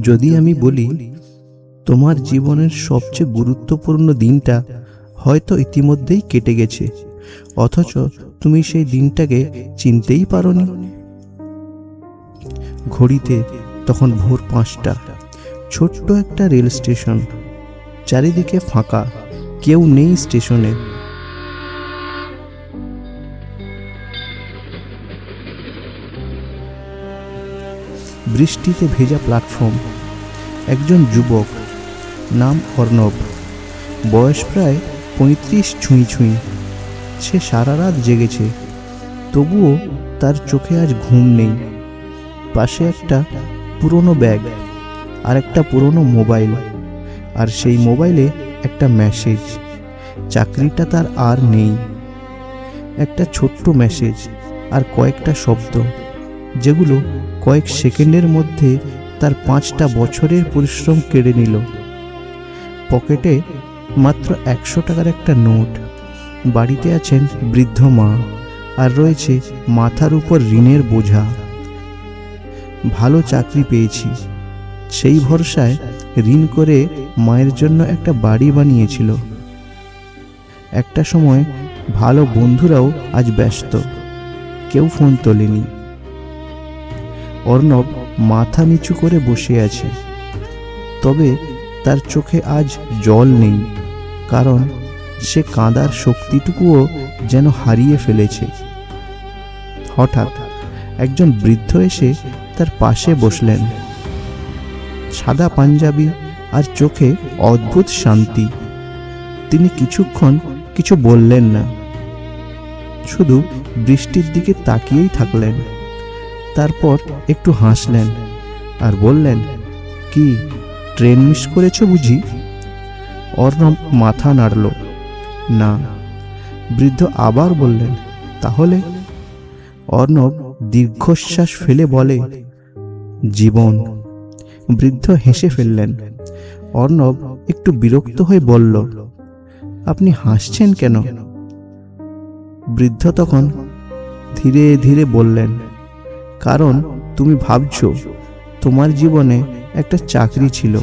যদি আমি বলি তোমার জীবনের সবচেয়ে গুরুত্বপূর্ণ দিনটা হয়তো ইতিমধ্যেই কেটে গেছে, অথচ তুমি সেই দিনটাকে চিনতেই পারোনি। ঘড়িতে তখন ভোর 5টা, ছোট্ট একটা রেল স্টেশন, চারিদিকে ফাঁকা, কেউ নেই স্টেশনে। বৃষ্টিতে ভেজা প্ল্যাটফর্ম, একজন যুবক, নাম অর্ণব, বয়স প্রায় 35 ছুঁই ছুঁই। সে সারা রাত জেগেছে, তবুও তার চোখে আজ ঘুম নেই। পাশে একটা পুরনো ব্যাগ আর একটা পুরনো মোবাইল, আর সেই মোবাইলে একটা মেসেজ। চাকরিটা তার আর নেই। একটা ছোট্ট মেসেজ আর কয়েকটা শব্দ, যেগুলো কয়েক সেকেন্ডের মধ্যে তার 5টা বছরের পরিশ্রম কেড়ে নিল। পকেটে মাত্র 100 টাকার একটা নোট। বাড়িতে আছেন বৃদ্ধ মা, আর রয়েছে মাথার উপর ঋণের বোঝা। ভালো চাকরি পেয়েছি, সেই ভরসায় ঋণ করে মায়ের জন্য একটা বাড়ি বানিয়েছিল। একটা সময় ভালো বন্ধুরাও আজ ব্যস্ত, কেউ ফোন তোলেনি। অর্ণব মাথা নিচু করে বসে আছে, তবে তার চোখে আজ জল নেই, কারণ সে কাঁদার শক্তিটুকুও যেন হারিয়ে ফেলেছে। হঠাৎ একজন বৃদ্ধ এসে তার পাশে বসলেন। সাদা পাঞ্জাবি আর চোখে অদ্ভুত শান্তি। তিনি কিছুক্ষণ কিছু বললেন না, শুধু বৃষ্টির দিকে তাকিয়েই থাকলেন। তারপর একটু হাসলেন আর বললেন, কি ট্রেন মিস করেছ বুঝি? অর্ণব মাথা নাড়ল, না। বৃদ্ধ আবার বললেন, তাহলে? অর্ণব দীর্ঘশ্বাস ফেলে বলে, জীবন। বৃদ্ধ হেসে ফেললেন। অর্ণব একটু বিরক্ত হয়ে বলল, আপনি হাসছেন কেন? বৃদ্ধ তখন ধীরে ধীরে বললেন, কারণ তুমি ভাবছো তোমার জীবনে একটা চাকরি ছিল।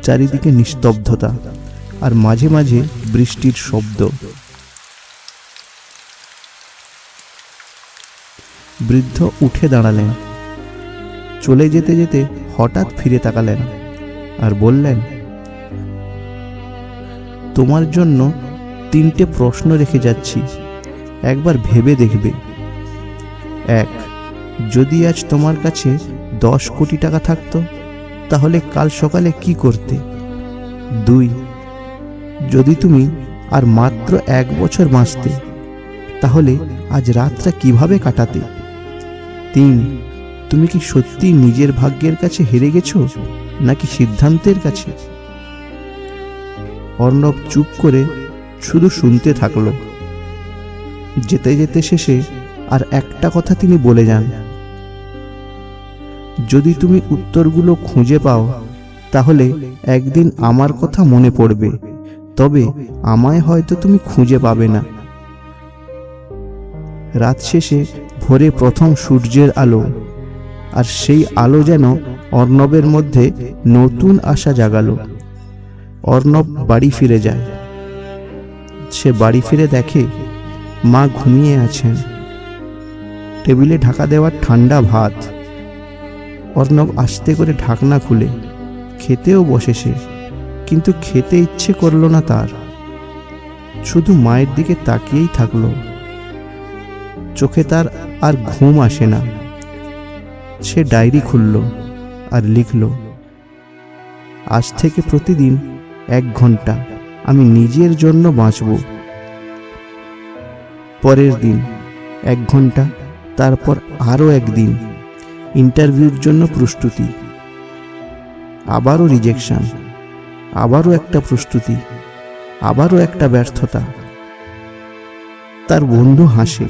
চারিদিকে নিস্তব্ধতা, আর মাঝে মাঝে বৃষ্টির শব্দ। বৃদ্ধ উঠে দাঁড়ালেন, চলে যেতে যেতে হঠাৎ ফিরে তাকালেন আর বললেন, তোমার জন্য 3টে প্রশ্ন রেখে যাচ্ছি, একবার ভেবে দেখবে। 1, যদি আজ তোমার কাছে 10 কোটি টাকা থাকতো, তাহলে কাল সকালে কি করতে? 2, যদি তুমি আর মাত্র 1 বছর বাঁচতে, তাহলে আজ রাতটা কিভাবে কাটাতে? 3, তুমি কি সত্যি নিজের ভাগ্যের কাছে হেরে গেছো, নাকি সিদ্ধান্তের কাছে? অর্ণব চুপ করে শুধু শুনতে থাকলো। যেতে যেতে শেষে আর একটা কথা তিনি বলে যান, যদি তুমি উত্তরগুলো খুঁজে পাও, তাহলে একদিন আমার কথা মনে পড়বে, তবে আমায় হয়তো তুমি খুঁজে পাবে না। রাত শেষে ভোরে প্রথম সূর্যের আলো, আর সেই আলো যেন অর্ণবের মধ্যে নতুন আশা জাগালো। অর্ণব বাড়ি ফিরে যায়। সে বাড়ি ফিরে দেখে মা ঘুমিয়ে আছেন। টেবিলে ঢাকা দেওয়া ঠান্ডা ভাত। অর্ণব আস্তে করে ঢাকনা খুলে খেতেও বসে সে, কিন্তু খেতে ইচ্ছে করল না তার। শুধু মায়ের দিকে তাকিয়েই থাকলো। চোখে তার আর ঘুম আসে না। সে ডায়েরি খুলল আর লিখল, আজ থেকে প্রতিদিন 1 ঘন্টা আমি নিজের জন্য বাঁচব। পরের দিন 1 ঘন্টা, তারপর আরও একদিন। ইন্টারভিউর জন্য প্রস্তুতি, আবারও রিজেকশন, আবারও একটা প্রস্তুতি, আবারও একটা ব্যর্থতা। তার বন্ধু হাসে,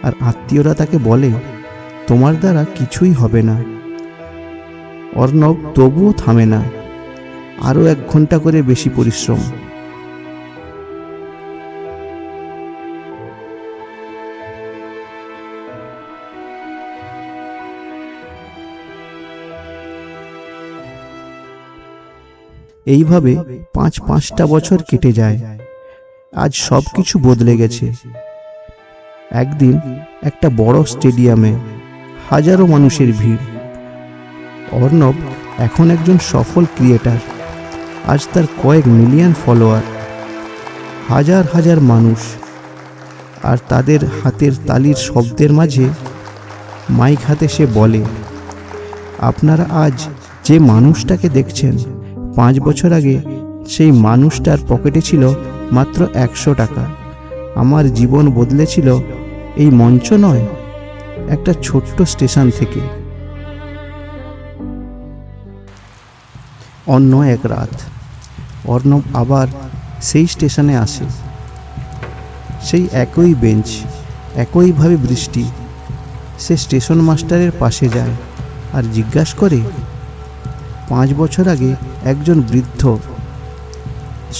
আর আত্মীয়রা তাকে বলে, তোমার দ্বারা কিছুই হবে না। অর্ণব তবুও থামে না, আরও 1 ঘন্টা করে বেশি পরিশ্রম। এইভাবে 5-5টা বছর কেটে যায়। আজ সব কিছু বদলে গেছে। একদিন একটা বড় স্টেডিয়ামে হাজারো মানুষের ভিড়। অর্ণব এখন একজন সফল ক্রিয়েটার। আজ তার কয়েক মিলিয়ন ফলোয়ার, হাজার হাজার মানুষ, আর তাদের হাতের তালির শব্দের মাঝে মাইক হাতে সে বলে, আপনারা আজ যে মানুষটাকে দেখছেন, 5 বছর আগে সেই মানুষটার পকেটে ছিল মাত্র 100 টাকা। আমার জীবন বদলেছিল এই মঞ্চ নয়, একটা ছোট্ট স্টেশন থেকে। অন্য এক রাত অর্ণব আবার সেই স্টেশনে আসে। সেই একই বেঞ্চ, একইভাবে বৃষ্টি। সে স্টেশন মাস্টারের পাশে যায় আর জিজ্ঞাসা করে, 5 বছর আগে একজন বৃদ্ধ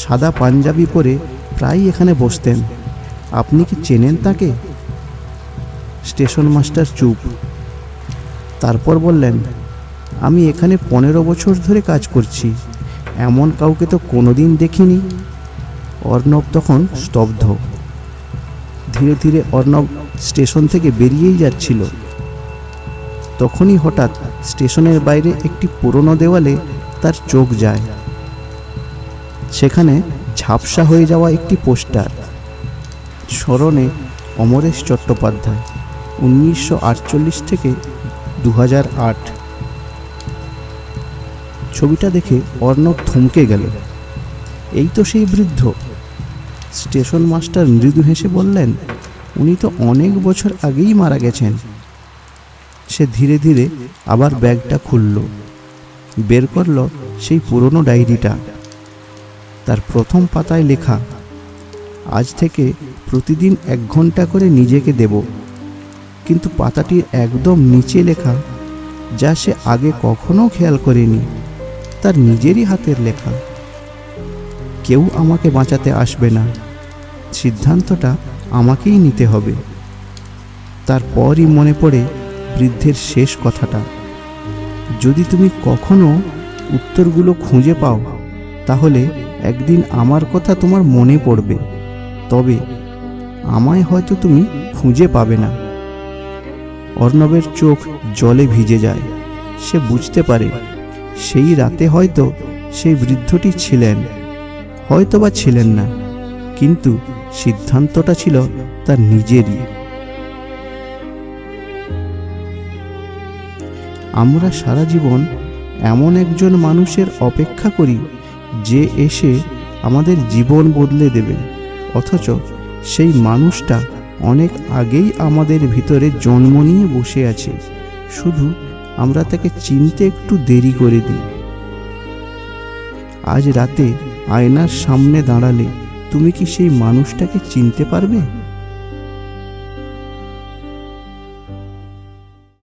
সাদা পাঞ্জাবি পরে প্রায় এখানে বসতেন, আপনি কি চেনেন তাকে? স্টেশন মাস্টার চুপ। তারপর বললেন, আমি এখানে 15 বছর ধরে কাজ করছি, এমন কাউকে তো কোনোদিন দেখিনি। অর্ণব তখন স্তব্ধ। ধীরে ধীরে অর্ণব স্টেশন থেকে বেরিয়েই যাচ্ছিল। তখনই হঠাৎ স্টেশনের বাইরে একটি পুরনো দেওয়ালে তার চোখ যায়। সেখানে ঝাপসা হয়ে যাওয়া একটি পোস্টার, স্মরণে অমরেশ চট্টোপাধ্যায়, 1948 থেকে 2008। ছবিটা দেখে অর্ণব থমকে গেল। এই তো সেই বৃদ্ধ। স্টেশন মাস্টার মৃদু হেসে বললেন, উনি তো অনেক বছর আগেই মারা গেছেন। সে ধীরে ধীরে আবার ব্যাগটা খুলল, বের করল সেই পুরনো ডায়েরিটা। তার প্রথম পাতায় লেখা, আজ থেকে প্রতিদিন 1 ঘন্টা করে নিজেকে দেব। কিন্তু পাতাটির একদম নিচে লেখা, যা সে আগে কখনো খেয়াল করেনি, তার নিজেরই হাতের লেখা, কেউ আমাকে বাঁচাতে আসবে না, সিদ্ধান্তটা আমাকেই নিতে হবে। তারপরই মনে পড়ে বৃদ্ধের শেষ কথাটা, যদি তুমি কখনো উত্তরগুলো খুঁজে পাও, তাহলে একদিন আমার কথা তোমার মনে পড়বে, তবে আমায় হয়তো তুমি খুঁজে পাবে না। অর্ণবের চোখ জলে ভিজে যায়। সে বুঝতে পারে সেই রাতে হয়তো সেই বৃদ্ধটি ছিলেন, হয়তো বা ছিলেন না, কিন্তু সিদ্ধান্তটা ছিল তার নিজেরই। আমরা সারা জীবন এমন একজন মানুষের অপেক্ষা করি যে এসে আমাদের জীবন বদলে দেবে, অথচ সেই মানুষটা অনেক আগেই আমাদের ভিতরে জন্ম নিয়ে বসে আছে, শুধু আমরা তাকে চিনতে একটু দেরি করে দিই। আজ রাতে আয়নার সামনে দাঁড়ালে তুমি কি সেই মানুষটাকে চিনতে পারবে?